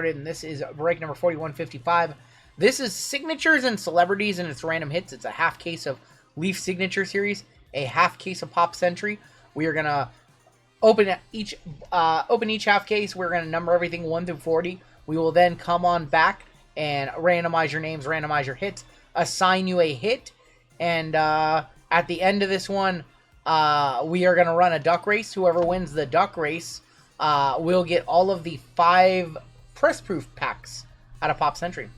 And this is break number 4155. This is signatures and celebrities, and it's random hits. It's a half case of Leaf Signature Series, a half case of Pop Century. We are gonna open each half case. We're gonna number everything 1 through 40. We will then come on back and randomize your names, randomize your hits, assign you a hit, and at the end of this one, we are gonna run a duck race. Whoever wins the duck race will get all of the 5 press proof packs out of Pop Century.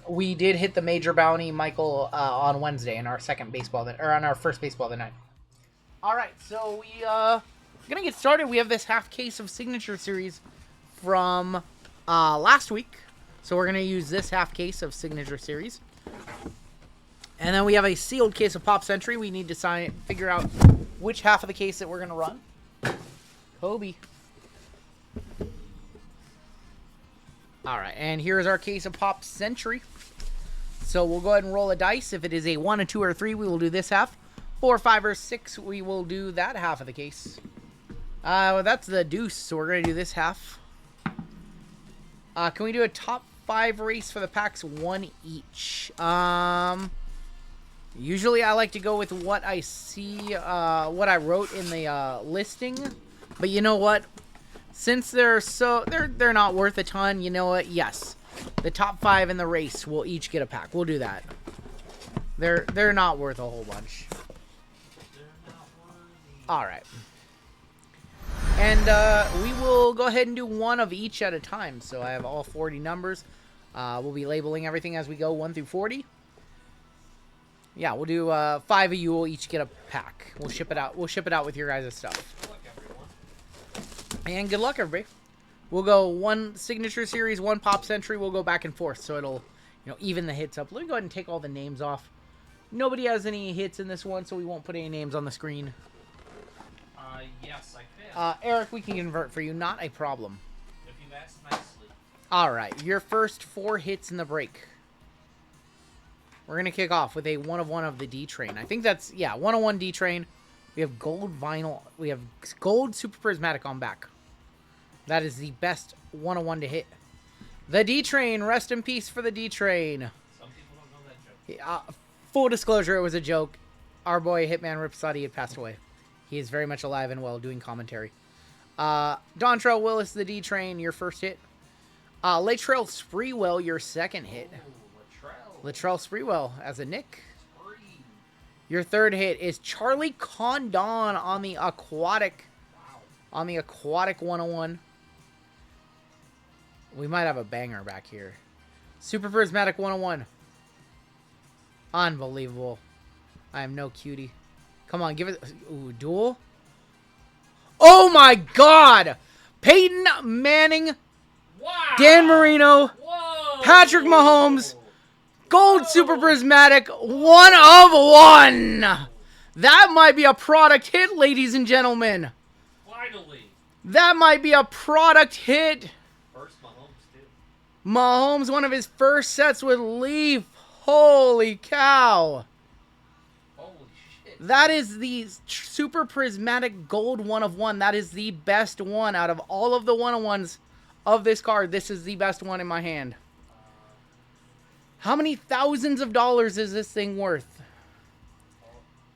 We did hit the major bounty, Michael, on Wednesday in our first baseball of the night. All right, so we gonna get started. We have this half case of Signature Series from last week, so we're gonna use this half case of Signature Series, and then we have a sealed case of Pop Century. We need to figure out which half of the case that we're gonna run. Kobe. Alright, and here's our case of Pop Century. So we'll go ahead and roll a dice. If it is a 1, a 2, or a 3, we will do this half. 4, 5, or 6, we will do that half of the case. Well, that's the deuce, so we're going to do this half. Can we do a top 5 race for the packs, 1 each? Usually I like to go with what I see, what I wrote in the listing. But you know what? Since they're not worth a ton, you know what? Yes. The top 5 in the race will each get a pack. We'll do that. They're not worth a whole bunch. Alright. And we will go ahead and do 1 of each at a time. So I have all 40 numbers. We'll be labeling everything as we go 1 through 40. Yeah, we'll do 5 of you will each get a pack. We'll ship it out. We'll ship it out with your guys' stuff. And good luck, everybody. We'll go 1 Signature Series, 1 Pop Century. We'll go back and forth, so it'll, even the hits up. Let me go ahead and take all the names off. Nobody has any hits in this one, so we won't put any names on the screen. Yes, I can. Eric, we can convert for you. Not a problem. If you ask nicely. All right, your first 4 hits in the break. We're going to kick off with a 1 of 1 of the D-Train. I think that's, 1 of 1 D-Train. We have gold vinyl. We have gold super prismatic on back. That is the best 1 of 1 to hit. The D-Train. Rest in peace for the D-Train. Some people don't know that joke. Full disclosure, it was a joke. Our boy Hitman Ripsody had passed away. He is very much alive and well, doing commentary. Dontrell Willis, the D-Train, your first hit. Latrell Sprewell, your second hit. Latrell Sprewell as a Nick. Your third hit is Charlie Condon on the aquatic. Wow. On the aquatic 101. We might have a banger back here. Super Prismatic 101. Unbelievable. I am no cutie. Come on, give it. Ooh, duel. Oh my God! Peyton Manning. Wow. Dan Marino. Whoa. Patrick Mahomes. Gold Super Prismatic 1 of 1. That might be a product hit, ladies and gentlemen. Finally. That might be a product hit. First Mahomes, too. Mahomes, one of his first sets with Leaf. Holy cow. Holy shit. That is the Super Prismatic Gold 1 of 1. That is the best one out of all of the 1-of-1s of this card. This is the best one in my hand. How many thousands of dollars is this thing worth?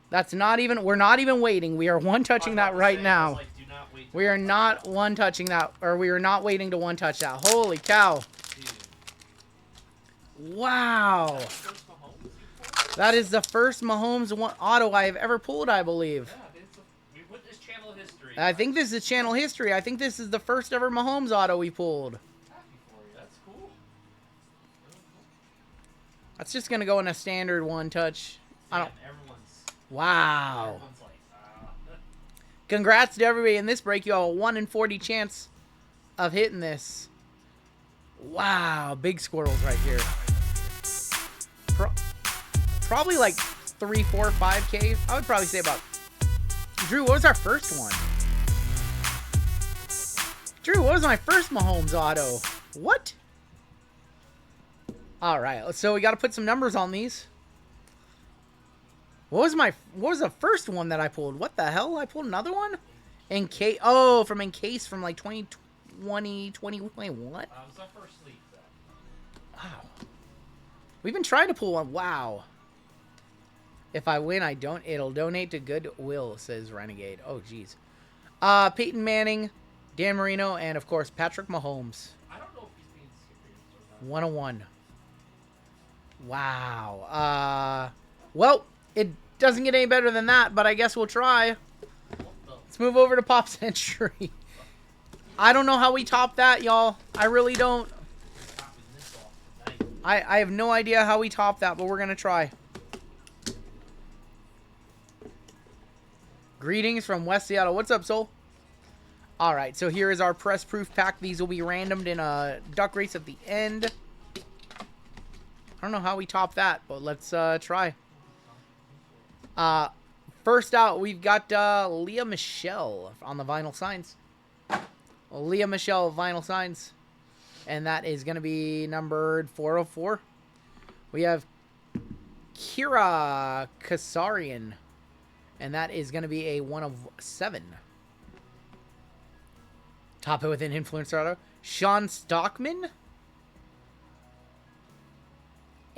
That's not even, we're not even waiting. We are one-touching that right now. Like, do not wait. We are not one-touching that, or we are not waiting to one-touch that. Holy cow. Dude. Wow. That is the first Mahomes auto I have ever pulled, I believe. Yeah, we put this channel history. I think this is channel history. I think this is the first ever Mahomes auto we pulled. Happy for you. That's cool. That's just going to go in a standard one-touch. I don't... Wow. Everyone's like, Congrats to everybody in this break. You have a 1 in 40 chance of hitting this. Wow. Big squirrels right here. Probably like 3, 4, 5K. I would probably say about... Drew, what was our first one? Drew, what was my first Mahomes auto? What? All right, so we got to put some numbers on these. What was the first one that I pulled? What the hell? I pulled another one? From Encase from like 20... 2021? It's our first sleep, though. Wow. We've been trying to pull one. Wow. If I win, it'll donate to Goodwill, says Renegade. Oh, jeez. Peyton Manning, Dan Marino, and, of course, Patrick Mahomes. I don't know if he's being serious or not. 101. Wow. Well, it doesn't get any better than that, but I guess we'll try. Let's move over to Pop Century. I don't know how we top that, y'all. I really don't. I have no idea how we top that, but we're going to try. Greetings from West Seattle. What's up, Soul? Alright, so here is our press proof pack. These will be randomed in a duck race at the end. I don't know how we top that, but let's try. First out, we've got Leah Michelle on the vinyl signs. Leah Michelle vinyl signs. And that is going to be numbered 404. We have Kira Kasarian. And that is going to be a 1 of 7. Top it with an influencer auto. Sean Stockman.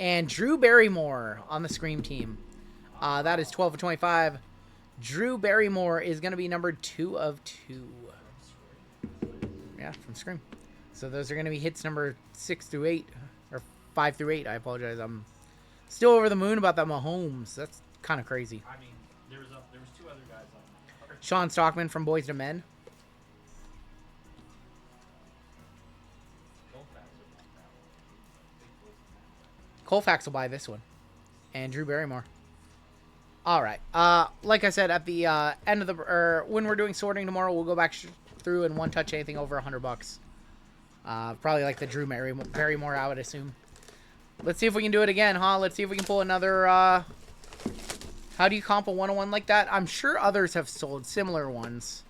And Drew Barrymore on the Scream team. That is 12 of 25. Drew Barrymore is going to be numbered 2 of 2. Yeah, from Scream. So those are going to be hits number 6 through 8. Or 5 through 8. I apologize. I'm still over the moon about that Mahomes. That's kind of crazy. I mean, there was 2 other guys on there. Sean Stockman from Boys to Men. Colfax will buy this one. And Drew Barrymore. Alright. Like I said, at the end of the... when we're doing sorting tomorrow, we'll go back through and one-touch anything over $100. Probably like the Drew Barrymore, I would assume. Let's see if we can do it again, huh? Let's see if we can pull another... how do you comp a 101 like that? I'm sure others have sold similar ones.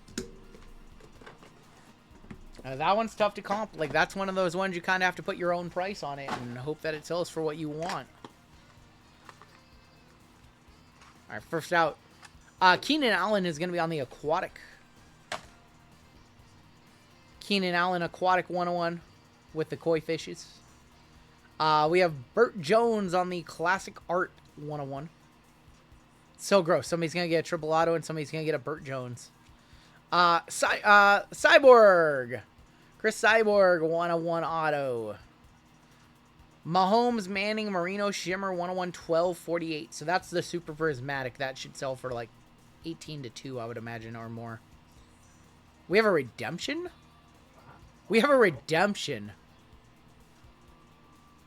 That one's tough to comp. Like, that's one of those ones you kind of have to put your own price on it and hope that it sells for what you want. All right, first out. Keenan Allen is going to be on the aquatic. Keenan Allen, aquatic 101 with the koi fishes. We have Burt Jones on the classic art 101. So gross. Somebody's going to get a triple auto and somebody's going to get a Burt Jones. Cyborg. Chris Cyborg, 101 auto. Mahomes, Manning, Marino, Shimmer, 101, 1248. So that's the super prismatic. That should sell for like 18 to 2, I would imagine, or more. We have a redemption? We have a redemption.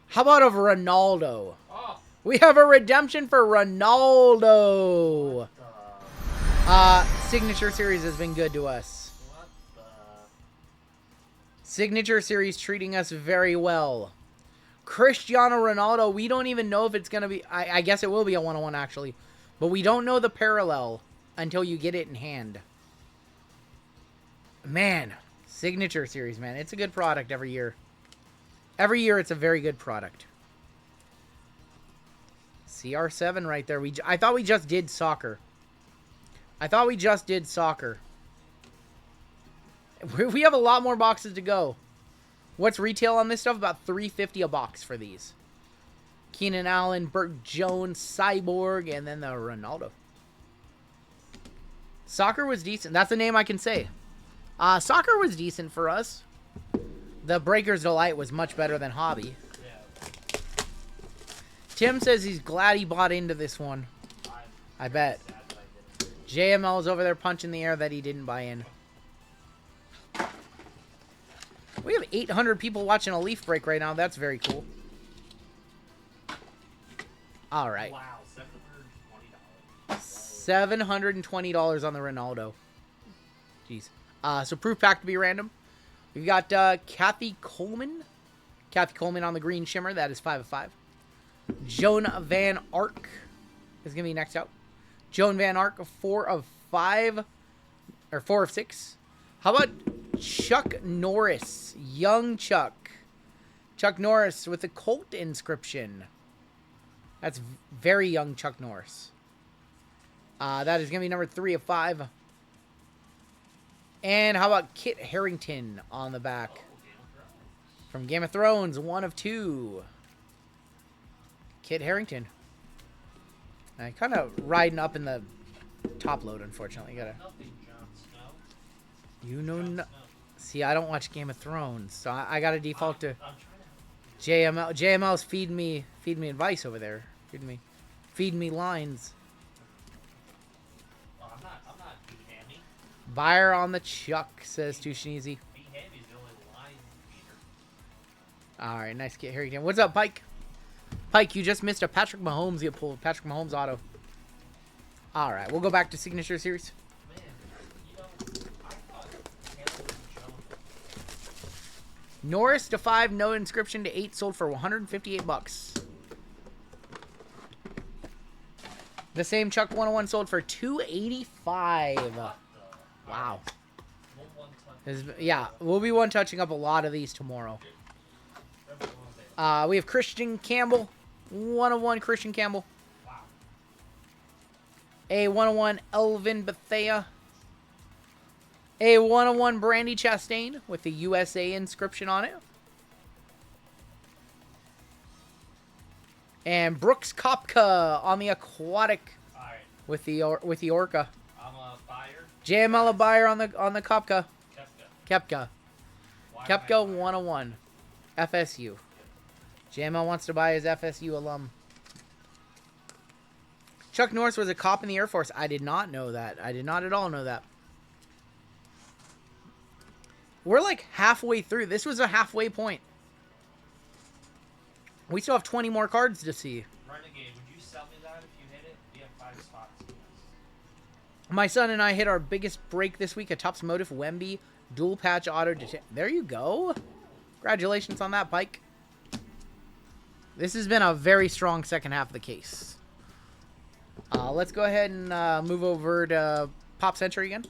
How about of Ronaldo? Oh. We have a redemption for Ronaldo. Signature Series has been good to us. Signature Series treating us very well. Cristiano Ronaldo, we don't even know if it's going to be... I guess it will be a 101, actually. But we don't know the parallel until you get it in hand. Man, Signature Series, man. It's a good product every year. Every year, it's a very good product. CR7 right there. I thought we just did soccer. I thought we just did soccer. We have a lot more boxes to go. What's retail on this stuff? About $3.50 a box for these. Keenan Allen, Burt Jones, Cyborg, and then the Ronaldo. Soccer was decent. That's a name I can say. Soccer was decent for us. The Breaker's Delight was much better than Hobby. Yeah. Tim says he's glad he bought into this one. I bet. JML is over there punching the air that he didn't buy in. We have 800 people watching a Leaf break right now. That's very cool. All right. Wow, $720 on the Ronaldo. Jeez. So proof pack to be random. We've got Kathy Coleman. Kathy Coleman on the green shimmer. That is 5 of 5. Joan Van Ark is going to be next out. Joan Van Ark, 4 of 5. Or 4 of 6. How about Chuck Norris? Young Chuck. Chuck Norris with the Colt inscription. That's very young Chuck Norris. That is going to be number 3 of 5. And how about Kit Harington on the back? Oh, Game of Thrones. From Game of Thrones, 1 of 2. Kit Harington. Kind of riding up in the top load, unfortunately. Gotta. Nothing, Jon Snow. You know, Jon no. Snow. See, I don't watch Game of Thrones, so I gotta default to I'm trying to help you. JML. JML's feed me advice over there. Feed me lines. Well, I'm not B-Hammy. Buyer on the Chuck, says Tushneezy. B-Hammy's the only line feeder. All right, nice Kit Harington. What's up, Pike? Pike, you just missed a Patrick Mahomes get pulled. Patrick Mahomes auto. All right, we'll go back to Signature Series. Man, you know, I thought Taylor was Jones. Norris to 5, no inscription to 8, sold for $158. The same Chuck 101 sold for $285. What the? Wow. We'll one touch. Yeah, we'll be one touching up a lot of these tomorrow. We have Christian Campbell, 101 Christian Campbell. Wow. A 101 Elvin Bethea. A 101 Brandy Chastain with the USA inscription on it. And Brooks Kopka on the aquatic All right. with the Orca. I'm a buyer. JML a buyer on the Kopka. Kepka. Kepka. Why am I Kepka a buyer? 101. FSU. JML wants to buy his FSU alum. Chuck Norris was a cop in the Air Force. I did not know that. I did not at all know that. We're like halfway through. This was a halfway point. We still have 20 more cards to see. Renegade, would you sell me that if you hit it? We have 5 spots. My son and I hit our biggest break this week. A Topps Motif Wemby dual patch auto. There you go. Congratulations on that, Pike. This has been a very strong second half of the case. Let's go ahead and move over to Pop Century again.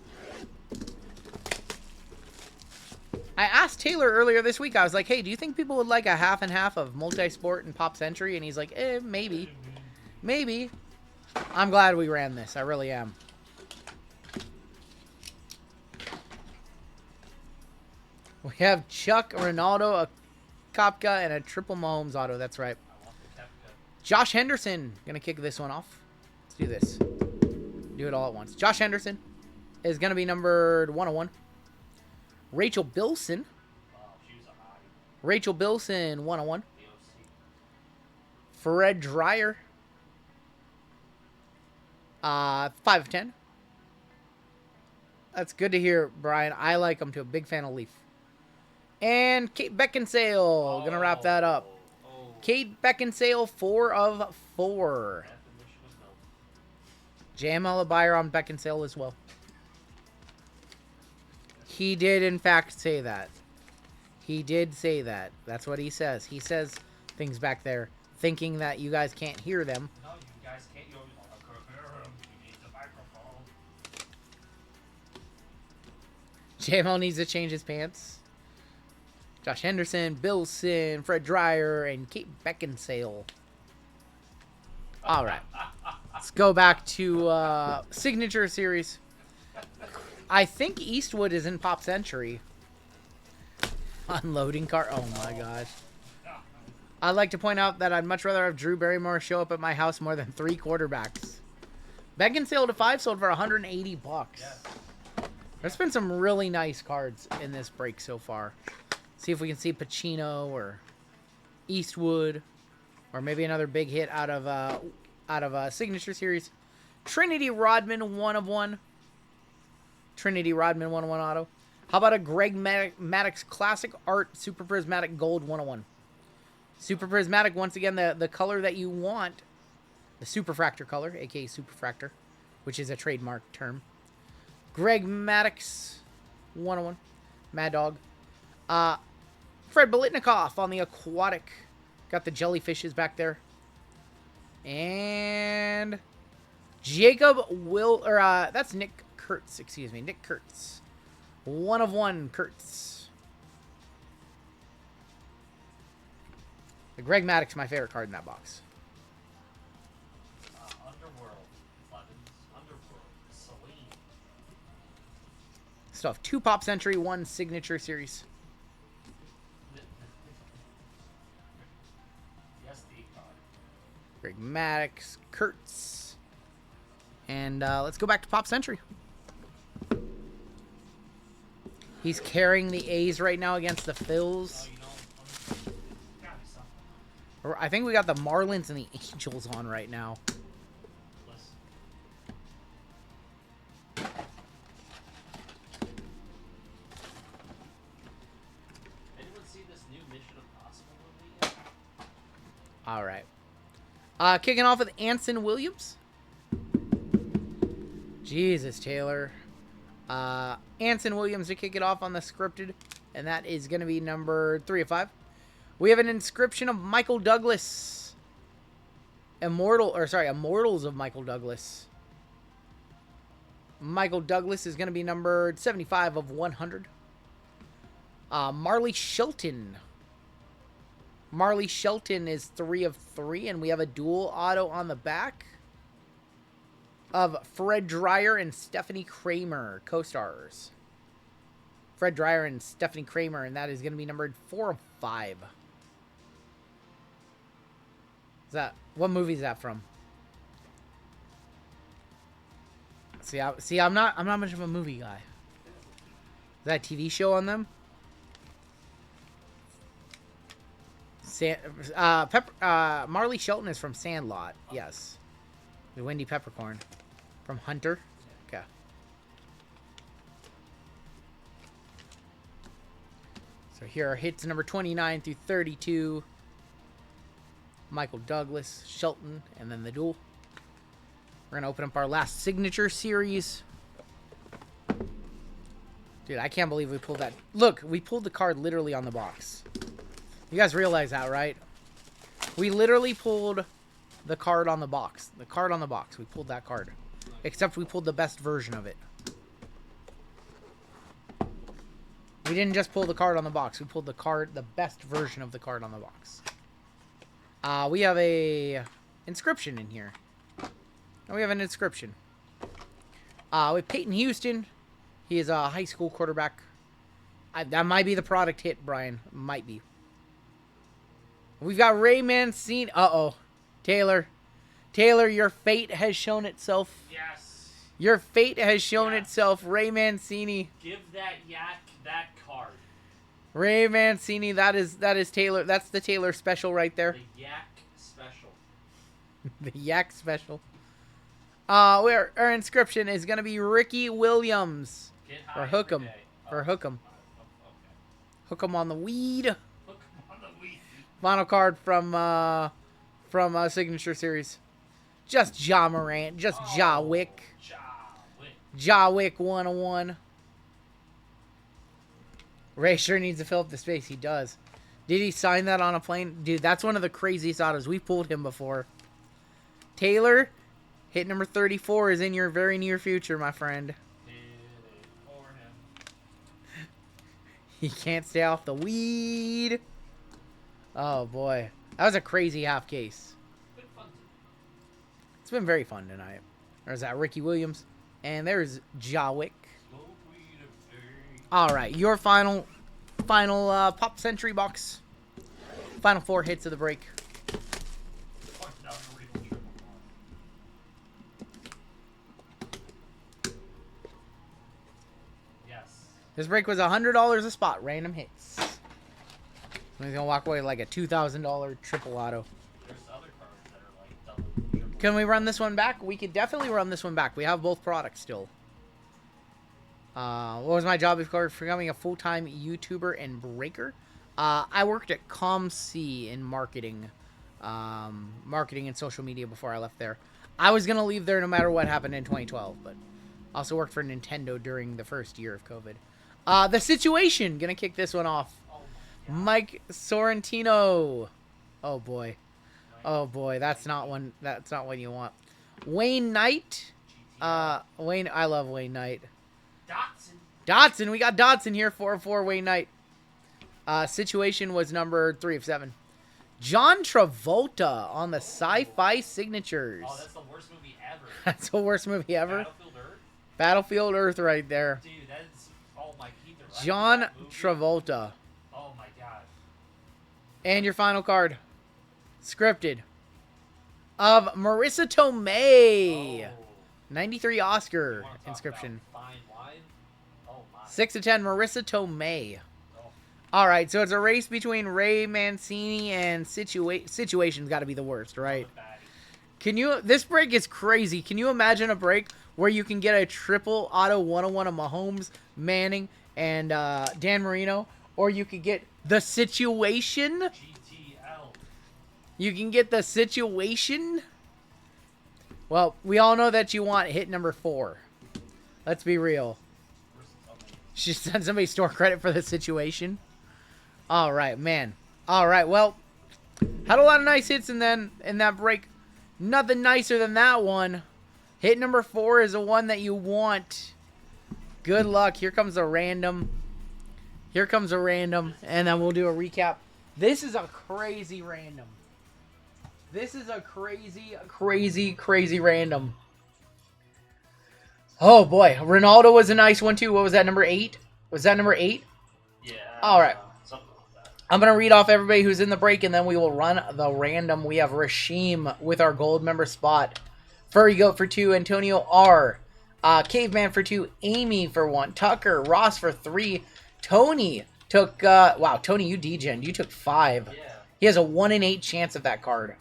I asked Taylor earlier this week, I was like, hey, do you think people would like a half and half of Multi-Sport and Pop Century? And he's like, maybe. Maybe. I'm glad we ran this. I really am. We have Chuck, Ronaldo, a Kopka, and a triple Mahomes auto. That's right. I want the Kepka. Josh Henderson going to kick this one off. Let's do this. Do it all at once. Josh Henderson is going to be numbered 101. Rachel Bilson. Oh, she was a high. Rachel Bilson, 101. The OC. Fred Dreyer. 5 of 10. That's good to hear, Brian. I like him too. Big fan of Leaf. And Kate Beckinsale. Gonna wrap that up. Oh. Kate Beckinsale, 4 of 4. Definition of milk. JML a buyer on Beckinsale as well. He did, in fact, say that. He did say that. That's what he says. He says things back there, thinking that you guys can't hear them. No, you guys can't. You need the microphone. JML needs to change his pants. Josh Henderson, Bilson, Fred Dreyer, and Kate Beckinsale. All right. Let's go back to Signature Series. I think Eastwood is in Pop Century. Unloading car. Oh, my gosh. I'd like to point out that I'd much rather have Drew Barrymore show up at my house more than 3 quarterbacks. Beckinsale to 5 sold for $180. Yes. There's been some really nice cards in this break so far. See if we can see Pacino or Eastwood, or maybe another big hit out of Signature Series. Trinity Rodman, 1 of 1. Trinity Rodman, 101 auto. How about a Greg Maddux Classic Art Super Prismatic Gold 101? Super Prismatic, once again, the color that you want. The Superfractor color, aka Superfractor, which is a trademark term. Greg Maddux, 101. Mad Dog. Fred Biletnikoff on the aquatic. Got the jellyfishes back there. And Jacob that's Nick Kurtz, excuse me. Nick Kurtz. 1 of 1 Kurtz. The Greg Maddux, my favorite card in that box. Underworld. Buttons. Underworld. Celine. still have 2 Pop Century, 1 Signature Series. Yes, the card. Greg Maddox, Kurtz. And let's go back to Pop Century. He's carrying the A's right now against the Phils. Oh, you know, gotta be something. I think we got the Marlins and the Angels on right now. Listen. Anyone see this new Mission Impossible movie yet? All right. Kicking off with Anson Williams. Jesus, Taylor. Anson Williams to kick it off on the scripted. And that is going to be number 3 of 5. We have an inscription of Michael Douglas. Immortals of Michael Douglas. Michael Douglas is going to be numbered 75 of 100. Marley Shelton. Marley Shelton is 3 of 3, and we have a dual auto on the back of Fred Dreyer and Stephanie Kramer, co-stars. Fred Dreyer and Stephanie Kramer, and that is going to be numbered 4 of 5. What movie is that from? See, I'm not much of a movie guy. Is that a TV show on them? Marley Shelton is from Sandlot. Yes. The Wendy Peppercorn from Hunter. Okay. So here are hits number 29 through 32. Michael Douglas, Shelton, and then the duel. We're going to open up our last signature series. Dude, I can't believe we pulled that. Look, we pulled the card literally on the box. You guys realize that, right? We literally pulled the card on the box. The card on the box. We pulled that card. Except we pulled the best version of it. We didn't just pull the card on the box. We pulled the best version of the card on the box. We have a inscription in here. And we have an inscription. With Peyton Houston. He is a high school quarterback. That might be the product hit, Brian. Might be. We've got Ray Mancini. Uh-oh. Taylor, your fate has shown itself. Yes. Your fate has shown itself. Ray Mancini. Give that yak that card. Ray Mancini. That is Taylor. That's the Taylor special right there. The yak special. The yak special. Where our inscription is gonna be Ricky Williams. Get high Or hook 'em. every day. Or hook 'em. Okay. Hook 'em on the weed. Hook 'em on the weed. Final card from Signature Series. Just Ja Morant. Just Ja Wick. Ja Wick 101. Ray sure needs to fill up the space. He does. Did he sign that on a plane? Dude, that's one of the craziest autos. We pulled him before. Taylor, hit number 34 is in your very near future, my friend. Did it for him. He can't stay off the weed. Oh, boy. That was a crazy half case. Good fun. It's been very fun tonight. There's that Ricky Williams. And there's Ja Wick. All right, your final Pop Century box. Final 4 hits of the break. Yes. This break was $100 a spot, random hits. Somebody's gonna walk away with like a $2,000 triple auto. There's other cards that are like double, triple. Can we run this one back? We could definitely run this one back. We have both products still. What was my job before becoming a full-time YouTuber and breaker? I worked at ComC in marketing. Marketing and social media before I left there. I was going to leave there no matter what happened in 2012, but I also worked for Nintendo during the first year of COVID. The Situation, going to kick this one off. Oh my God. Mike Sorrentino. Oh boy. Oh boy, that's not one you want. Wayne Knight. Wayne, I love Wayne Knight. Dotson, we got Dotson here, 4-4 Wayne Knight. Situation was number 3 of 7. John Travolta on the sci-fi signatures. Oh, that's the worst movie ever. That's the worst movie ever. Battlefield Earth? Battlefield Earth right there. Dude, that's... directed John that movie. Travolta. Oh my gosh. And your final card. Scripted. Of Marissa Tomei. Oh. 93 You Oscar wanna talk inscription. about fine wine? Oh my. 6 of 10, Marissa Tomei. Oh. Alright, so it's a race between Ray Mancini and Situation's got to be the worst, right? Can you... This break is crazy. Can you imagine a break where you can get a triple auto 101 of Mahomes, Manning, and Dan Marino? Or you could get the Situation? GTL. You can get the Situation? Well, we all know that you want hit number 4. Let's be real. She sent somebody store credit for the Situation. All right, man. All right, well, had a lot of nice hits in that break. Nothing nicer than that one. Hit number 4 is the one that you want. Good luck. Here comes a random. Here comes a random, and then we'll do a recap. This is a crazy random. This is a crazy, crazy, crazy random. Oh, boy. Ronaldo was a nice one, too. What was that, number 8? Was that number 8? Yeah. All right. Something like that. I'm going to read off everybody who's in the break, and then we will run the random. We have Rashim with our gold member spot. Furry Goat for 2. Antonio R. Caveman for 2. Amy for 1. Tucker. Ross for 3. Tony took... wow, Tony, you degened. You took 5. Yeah. He has a 1 in 8 chance of that card.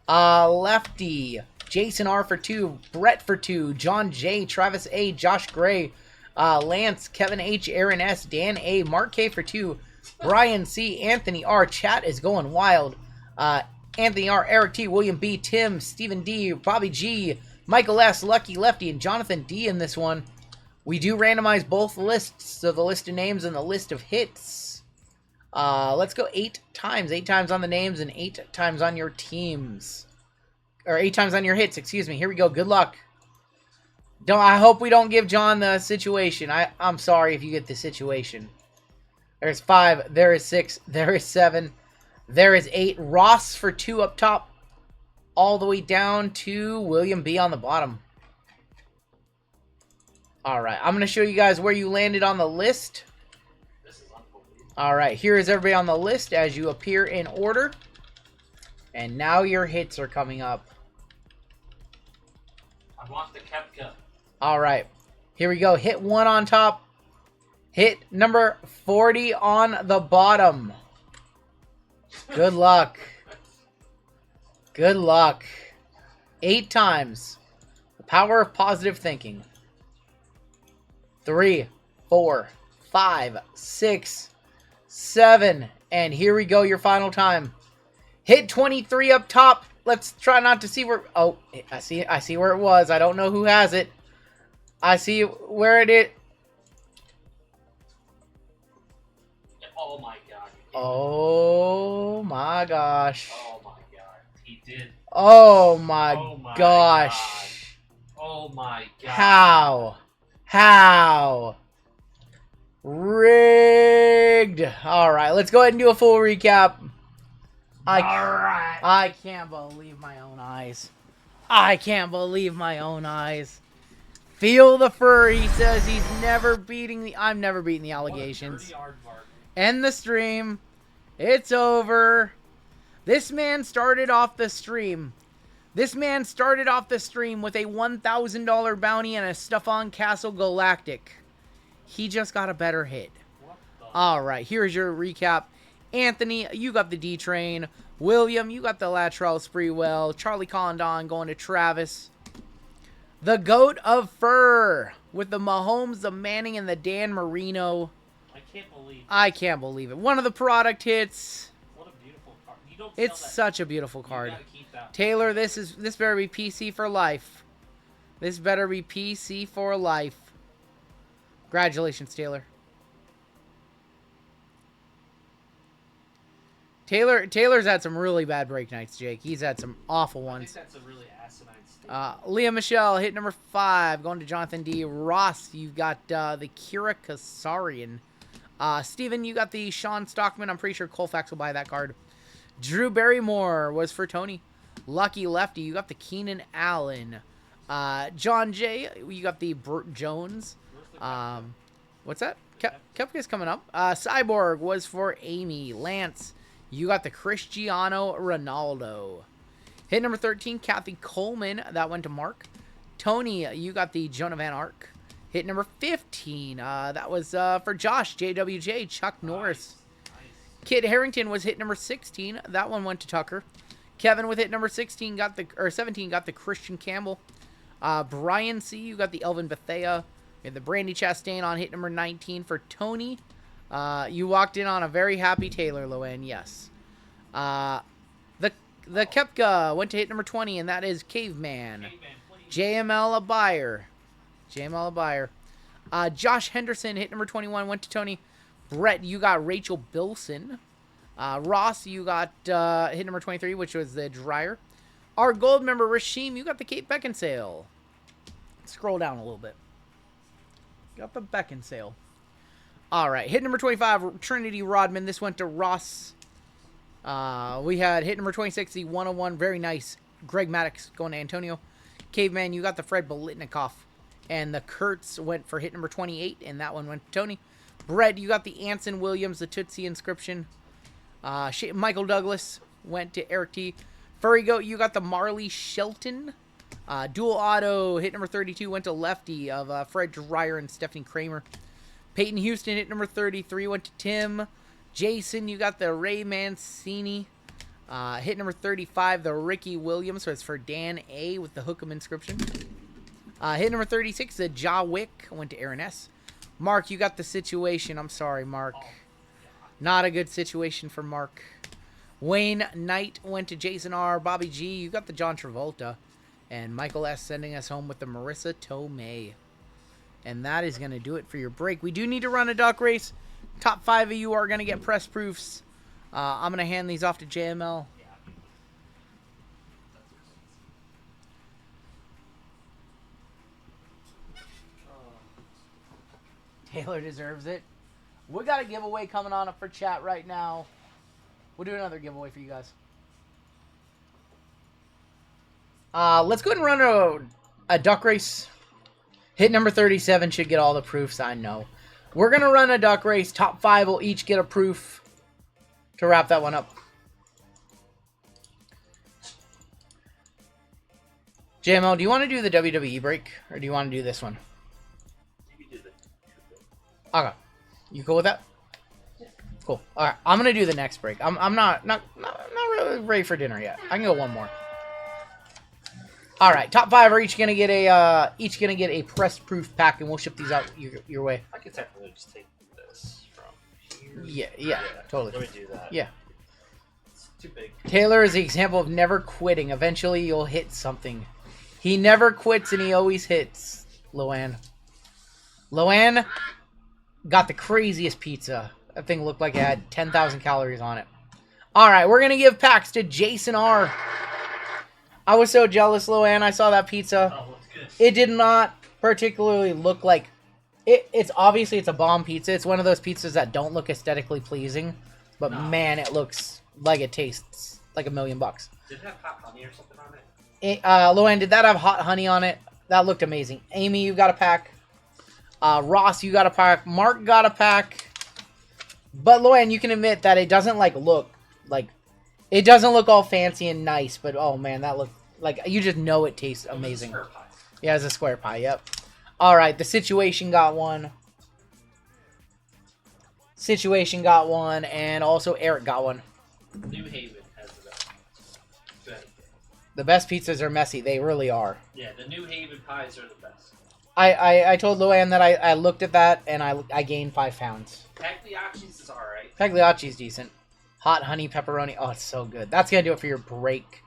Lefty. Jason R for 2. Brett for 2. John J. Travis A. Josh Gray. Lance. Kevin H. Aaron S. Dan A. Mark K for 2. Brian C. Anthony R. Chat is going wild. Anthony R. Eric T. William B. Tim. Stephen D. Bobby G. Michael S. Lucky Lefty. And Jonathan D. in this one. We do randomize both lists. So the list of names and the list of hits. Let's go 8 times. 8 times on the names and 8 times on your teams. Or 8 times on your hits, excuse me. Here we go. Good luck. I hope we don't give John the Situation. I'm sorry if you get the Situation. There's 5. There is 6. There is 7. There is 8. Ross for 2 up top. All the way down to William B on the bottom. Alright, I'm going to show you guys where you landed on the list. This is unbelievable. Alright, here is everybody on the list as you appear in order. And now your hits are coming up. I want the Kepka. Alright, here we go. Hit 1 on top. Hit number 40 on the bottom. Good luck. Good luck. 8 times. The power of positive thinking. 3, 4, 5, 6, 7. And here we go, your final time. Hit 23 up top. Let's try not to see where... Oh, I see where it was. I don't know who has it. I see where it is. Oh my god. Oh my gosh. Oh my god. He did. Oh my, Oh my gosh. God. Oh my god. How? How? Rigged. Alright, let's go ahead and do a full recap. Alright. I can't believe my own eyes. I can't believe my own eyes. Feel the fur. He says he's never beating the... I'm never beating the allegations. What a dirty aardvark. End the stream. It's over. This man started off the stream. This man started off the stream with a $1,000 bounty and a Stefan Castle Galactic. He just got a better hit. What the... Alright, here's your recap. Anthony, you got the D-Train. William, you got the Latrell Spreewell. Charlie Condon going to Travis. The Goat of Fur with the Mahomes, the Manning, and the Dan Marino. I can't believe it. One of the product hits. What a beautiful card. You don't It's sell that. such a beautiful card. You gotta keep that. Taylor, this better be PC for life. This better be PC for life. Congratulations, Taylor. Taylor's had some really bad break nights, Jake. He's had some awful I ones. think that's a really asinine state. Leah Michelle, hit number 5, going to Jonathan D. Ross, you got the Kira Kasarian. Steven, you got the Sean Stockman. I'm pretty sure Colfax will buy that card. Drew Barrymore was for Tony. Lucky Lefty, you got the Keenan Allen. John J, you got the Burt Jones. Where's the What's that? Kepka's coming up. Cyborg was for Amy. Lance, you got the Cristiano Ronaldo. Hit number 13, Kathy Coleman. That went to Mark. Tony, you got the Joan of Arc. Hit number 15. That was for Josh, JWJ, Chuck Norris. Kid Harrington was hit number 16. That one went to Tucker. Kevin with hit number 17 got the Christian Campbell. Brian C, you got the Elvin Bethea. We had the Brandy Chastain on hit number 19 for Tony. You walked in on a very happy Taylor, Loanne, yes. The Kepka went to hit number 20, and that is Caveman. JML a buyer. Josh Henderson, hit number 21, went to Tony. Brett, you got Rachel Bilson. Ross, you got hit number 23, which was the Dryer. Our gold member, Rashim, you got the Kate Beckinsale. Scroll down a little bit. Got the Beckinsale. All right, hit number 25, Trinity Rodman. This went to Ross. We had hit number 26, the 101. Very nice. Greg Maddox going to Antonio. Caveman, you got the Fred Bolitnikoff. And the Kurtz went for hit number 28, and that one went to Tony. Brett, you got the Anson Williams, the Tootsie inscription. Michael Douglas went to Eric T. Furry Goat, you got the Marley Shelton. Dual Auto, hit number 32, went to Lefty of Fred Dreyer and Stephanie Kramer. Peyton Houston, hit number 33, went to Tim. Jason, you got the Ray Mancini. Hit number 35, the Ricky Williams, so it's for Dan A with the Hookem inscription. Hit number 36, the Ja Wick, went to Aaron S. Mark, you got the Situation. I'm sorry, Mark. Not a good situation for Mark. Wayne Knight went to Jason R. Bobby G, you got the John Travolta. And Michael S. sending us home with the Marissa Tomei. And that is going to do it for your break. We do need to run a duck race. Top 5 of you are going to get press proofs. I'm going to hand these off to JML. Taylor deserves it. We got a giveaway coming on up for chat right now. We'll do another giveaway for you guys. Let's go ahead and run a duck race. Hit number 37 should get all the proofs, I know. We're going to run a duck race. Top 5 will each get a proof to wrap that one up. JML, do you want to do the WWE break? Or do you want to do this one? Okay. You cool with that? Yeah. Cool. Alright, I'm gonna do the next break. I'm not really ready for dinner yet. I can go one more. Alright, top 5 are each gonna get a press proof pack, and we'll ship these out your way. I could technically just take this from here. Yeah, totally. Let me do that. Yeah. It's too big. Taylor is the example of never quitting. Eventually you'll hit something. He never quits and he always hits, Loanne. Loanne got the craziest pizza. That thing looked like it had 10,000 calories on it. Alright, we're going to give packs to Jason R. I was so jealous, Loanne. I saw that pizza. Oh, looks good. It did not particularly look like... It's obviously it's a bomb pizza. It's one of those pizzas that don't look aesthetically pleasing. But man, it looks like it tastes like $1 million. Did it have hot honey or something on it? Loanne, did that have hot honey on it? That looked amazing. Amy, you got a pack. Ross, you got a pack. Mark got a pack. But Loanne, you can admit that it doesn't look it doesn't look all fancy and nice. But oh man, that looked like you just know it tastes amazing. Square pie. Yeah, it's a square pie. Yep. All right, the Situation got one. Situation got one, and also Eric got one. New Haven has the best pizzas. The best pizzas are messy. They really are. Yeah, the New Haven pies are the best. I told Loanne that I looked at that and I gained 5 pounds. Pagliacci's is alright. Pagliacci's decent. Hot honey pepperoni. Oh, it's so good. That's going to do it for your break.